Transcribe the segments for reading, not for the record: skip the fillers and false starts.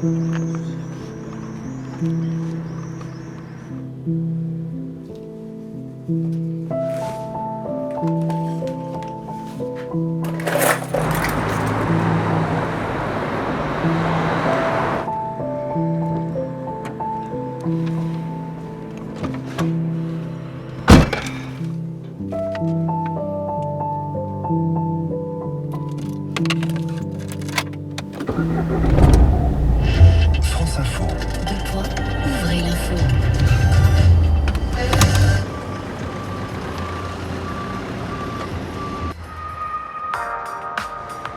France Info. Deux points, ouvrez l'info.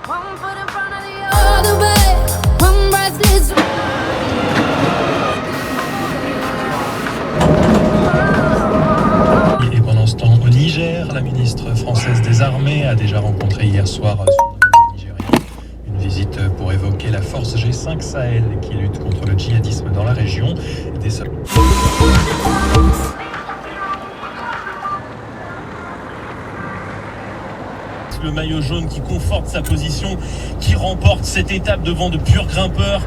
One foot in front of the other way, one restless. Et pendant ce temps, au Niger, la ministre française des Armées a déjà rencontré hier soir son homologue nigérien. Une visite pour évoquer la force G5 Sahel qui lutte contre le djihadisme dans la région. Le maillot jaune qui conforte sa position, qui remporte cette étape devant de purs grimpeurs.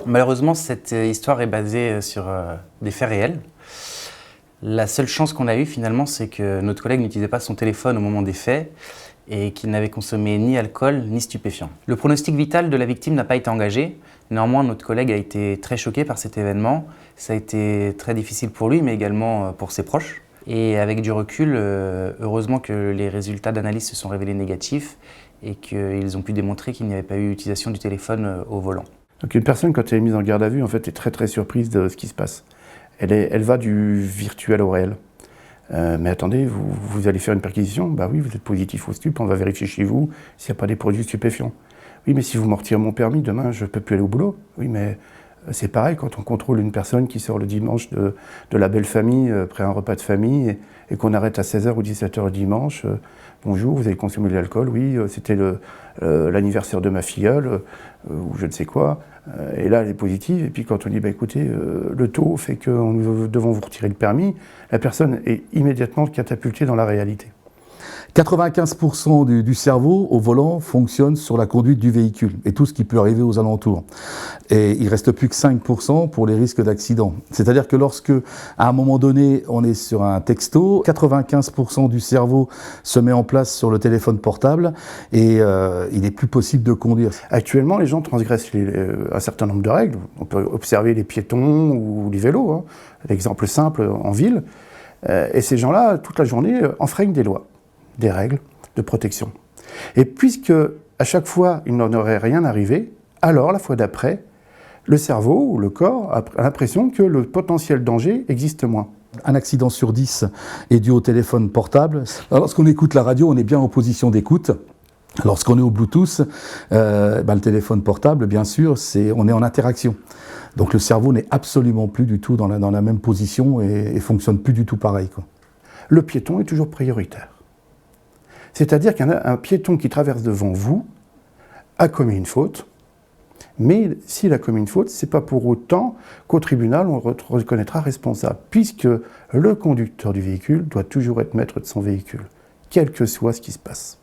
Malheureusement, cette histoire est basée sur des faits réels. La seule chance qu'on a eue finalement, c'est que notre collègue n'utilisait pas son téléphone au moment des faits et qu'il n'avait consommé ni alcool ni stupéfiant. Le pronostic vital de la victime n'a pas été engagé. Néanmoins, notre collègue a été très choqué par cet événement. Ça a été très difficile pour lui, mais également pour ses proches. Et avec du recul, heureusement que les résultats d'analyse se sont révélés négatifs et qu'ils ont pu démontrer qu'il n'y avait pas eu utilisation du téléphone au volant. Donc une personne, quand elle est mise en garde à vue, en fait, est très très surprise de ce qui se passe. Elle va du virtuel au réel. Mais attendez, vous allez faire une perquisition? Bah oui, vous êtes positif au stup, on va vérifier chez vous s'il n'y a pas des produits stupéfiants. Oui, mais si vous me retirez mon permis, demain, je ne peux plus aller au boulot. Oui, mais c'est pareil quand on contrôle une personne qui sort le dimanche de la belle famille, après un repas de famille, et qu'on arrête à 16h ou 17h le dimanche. Bonjour, vous avez consommé de l'alcool? Oui, c'était l'anniversaire de ma filleule, ou je ne sais quoi. Et là, elle est positive. Et puis quand on dit, bah, écoutez, le taux fait que nous devons vous retirer le permis, la personne est immédiatement catapultée dans la réalité. 95% du cerveau au volant fonctionne sur la conduite du véhicule et tout ce qui peut arriver aux alentours. Et il reste plus que 5% pour les risques d'accident. C'est-à-dire que lorsque, à un moment donné, on est sur un texto, 95% du cerveau se met en place sur le téléphone portable et il n'est plus possible de conduire. Actuellement, les gens transgressent un certain nombre de règles. On peut observer les piétons ou les vélos, hein. L'exemple simple en ville. Et ces gens-là, toute la journée, enfreignent des lois, des règles de protection. Et puisque à chaque fois il n'en aurait rien arrivé, alors la fois d'après, le cerveau ou le corps a l'impression que le potentiel danger existe moins. Un accident sur 10 est dû au téléphone portable. Alors, lorsqu'on écoute la radio, on est bien en position d'écoute. Lorsqu'on est au Bluetooth, le téléphone portable, bien sûr, on est en interaction. Donc le cerveau n'est absolument plus du tout dans la même position et fonctionne plus du tout pareil, quoi. Le piéton est toujours prioritaire. C'est-à-dire qu'un piéton qui traverse devant vous a commis une faute, mais s'il a commis une faute, ce n'est pas pour autant qu'au tribunal on le reconnaîtra responsable, puisque le conducteur du véhicule doit toujours être maître de son véhicule, quel que soit ce qui se passe.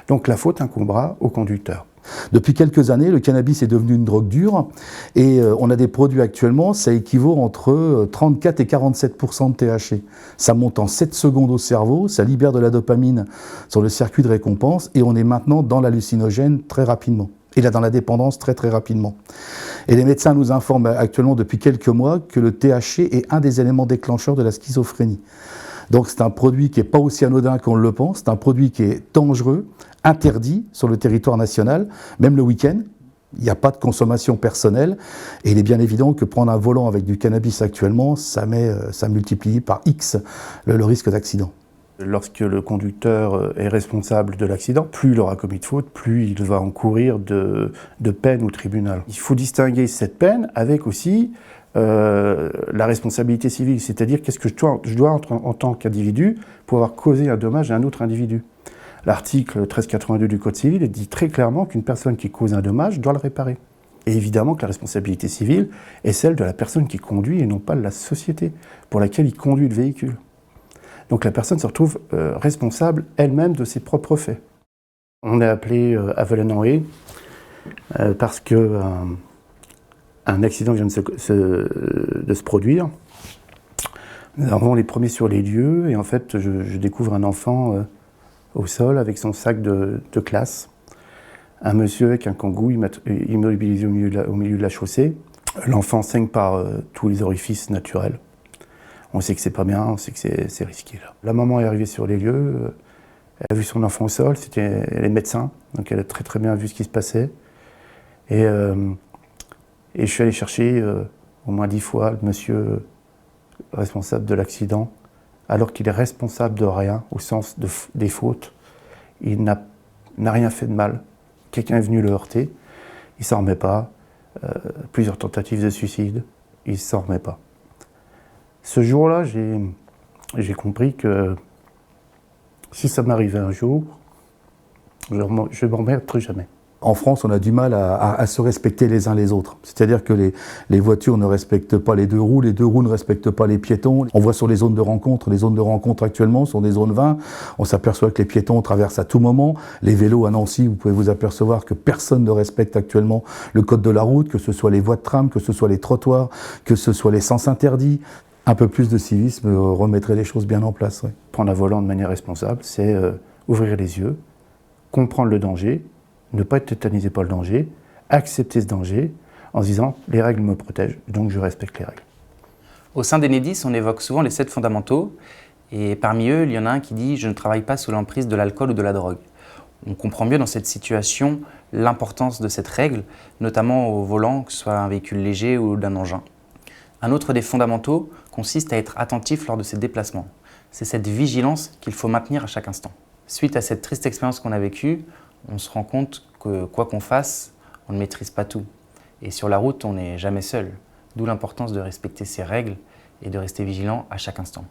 Donc la faute incombera au conducteur. Depuis quelques années, le cannabis est devenu une drogue dure et on a des produits actuellement, ça équivaut entre 34 et 47% de THC. Ça monte en 7 secondes au cerveau, ça libère de la dopamine sur le circuit de récompense et on est maintenant dans l'hallucinogène très rapidement. Et là, dans la dépendance très très rapidement. Et les médecins nous informent actuellement depuis quelques mois que le THC est un des éléments déclencheurs de la schizophrénie. Donc c'est un produit qui n'est pas aussi anodin qu'on le pense, c'est un produit qui est dangereux, interdit sur le territoire national, même le week-end. Il n'y a pas de consommation personnelle et il est bien évident que prendre un volant avec du cannabis actuellement, ça multiplie par X le risque d'accident. Lorsque le conducteur est responsable de l'accident, plus il aura commis de faute, plus il va encourir de peine au tribunal. Il faut distinguer cette peine avec aussi la responsabilité civile, c'est-à-dire qu'est-ce que je dois en tant qu'individu pour avoir causé un dommage à un autre individu. L'article 1382 du Code civil dit très clairement qu'une personne qui cause un dommage doit le réparer. Et évidemment que la responsabilité civile est celle de la personne qui conduit et non pas de la société pour laquelle il conduit le véhicule. Donc la personne se retrouve responsable elle-même de ses propres faits. On est appelé à Velen-en-Haye parce que un accident vient de se produire. Nous avons les premiers sur les lieux et en fait je découvre un enfant au sol avec son sac de classe. Un monsieur avec un kangou immobilisé au milieu de la chaussée. L'enfant saigne par tous les orifices naturels. On sait que c'est pas bien, on sait que c'est risqué là. La maman est arrivée sur les lieux, elle a vu son enfant au sol, elle est médecin, donc elle a très très bien vu ce qui se passait. Et je suis allé chercher au moins 10 fois le monsieur responsable de l'accident, alors qu'il est responsable de rien, au sens des fautes. Il n'a rien fait de mal. Quelqu'un est venu le heurter, il ne s'en remet pas. Plusieurs tentatives de suicide, il ne s'en remet pas. Ce jour-là, j'ai compris que si ça m'arrivait un jour, je ne m'emmerderai jamais. En France, on a du mal à se respecter les uns les autres. C'est-à-dire que les voitures ne respectent pas les deux roues ne respectent pas les piétons. On voit sur les zones de rencontre actuellement sont des zones 20. On s'aperçoit que les piétons traversent à tout moment. Les vélos à Nancy, vous pouvez vous apercevoir que personne ne respecte actuellement le code de la route, que ce soit les voies de tram, que ce soit les trottoirs, que ce soit les sens interdits. Un peu plus de civisme remettrait les choses bien en place. Ouais. Prendre un volant de manière responsable, c'est ouvrir les yeux, comprendre le danger, ne pas être tétanisé par le danger, accepter ce danger en se disant « les règles me protègent, donc je respecte les règles ». Au sein d'Enedis, on évoque souvent les 7 fondamentaux, et parmi eux, il y en a un qui dit « je ne travaille pas sous l'emprise de l'alcool ou de la drogue ». On comprend mieux dans cette situation l'importance de cette règle, notamment au volant, que ce soit un véhicule léger ou d'un engin. Un autre des fondamentaux consiste à être attentif lors de ses déplacements. C'est cette vigilance qu'il faut maintenir à chaque instant. Suite à cette triste expérience qu'on a vécue, on se rend compte que quoi qu'on fasse, on ne maîtrise pas tout. Et sur la route, on n'est jamais seul. D'où l'importance de respecter ces règles et de rester vigilant à chaque instant.